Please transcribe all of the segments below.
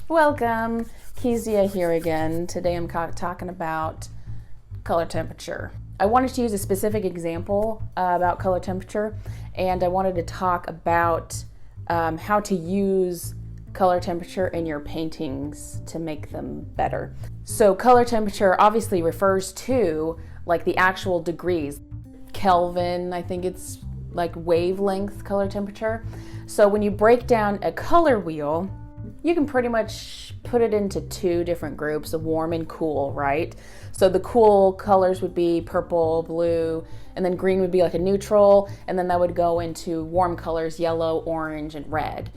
Welcome, Kezia here again. Today I'm talking about color temperature. I wanted to use a specific example about color temperature, and I wanted to talk about how to use color temperature in your paintings to make them better. So color temperature obviously refers to like the actual degrees. Kelvin, I think it's like wavelength color temperature. So when you break down a color wheel, you can pretty much put it into two different groups, of warm and cool, right? So the cool colors would be purple, blue, and then green would be like a neutral, and then that would go into warm colors, yellow, orange, and red.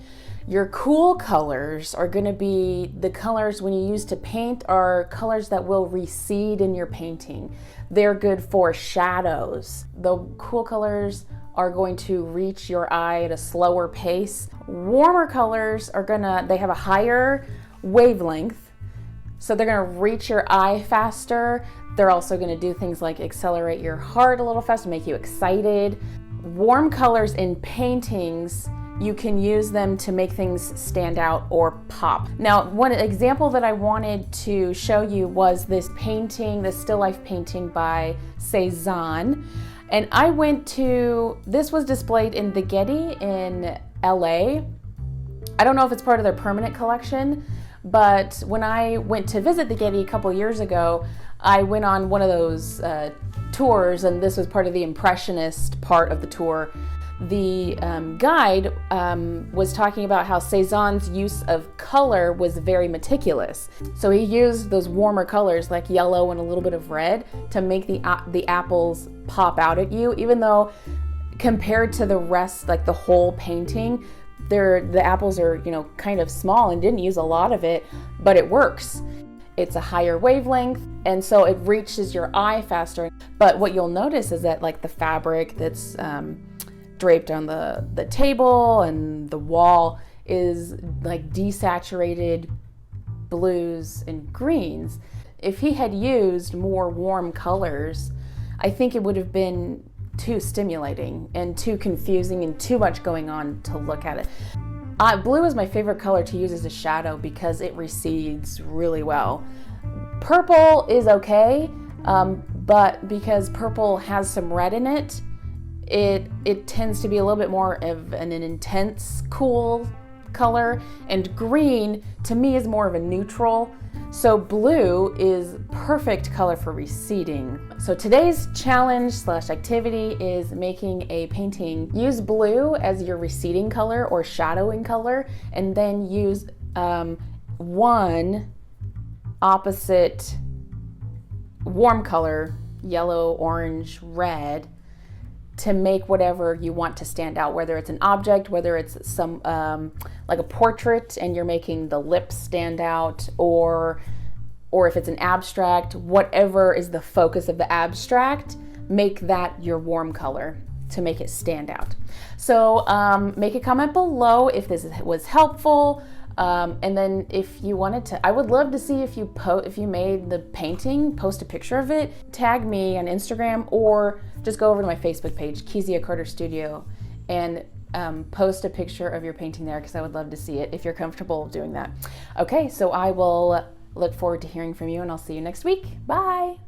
Your cool colors are going to be the colors when you use to paint are colors that will recede in your painting. They're good for shadows. The cool colors are going to reach your eye at a slower pace. Warmer colors are they have a higher wavelength, so they're gonna reach your eye faster. They're also gonna do things like accelerate your heart a little faster, make you excited. Warm colors in paintings, you can use them to make things stand out or pop. Now, one example that I wanted to show you was this painting, this still life painting by Cezanne. And I this was displayed in the Getty in LA. I don't know if it's part of their permanent collection, but when I went to visit the Getty a couple years ago, I went on one of those tours, and this was part of the impressionist part of the tour. The guide was talking about how Cezanne's use of color was very meticulous. So he used those warmer colors like yellow and a little bit of red to make the apples pop out at you, even though compared to the rest, like the whole painting, the apples are, kind of small and didn't use a lot of it, but it works. It's a higher wavelength, and so it reaches your eye faster. But what you'll notice is that like the fabric that's draped on the table and the wall is like desaturated blues and greens. If he had used more warm colors, I think it would have been too stimulating and too confusing and too much going on to look at it. Blue is my favorite color to use as a shadow because it recedes really well. Purple is okay, but because purple has some red in it, it tends to be a little bit more of an intense, cool color, and green to me is more of a neutral. So blue is perfect color for receding. So today's challenge / activity is making a painting. Use blue as your receding color or shadowing color, and then use one opposite warm color, yellow, orange, red, to make whatever you want to stand out, whether it's an object, whether it's some like a portrait and you're making the lips stand out, or if it's an abstract, whatever is the focus of the abstract, make that your warm color to make it stand out. So make a comment below if this was helpful. And then if you wanted to, I would love to see if you made the painting, post a picture of it, tag me on Instagram, or just go over to my Facebook page, Kezia Carter Studio, and post a picture of your painting there, because I would love to see it if you're comfortable doing that. Okay, so I will look forward to hearing from you, and I'll see you next week. Bye.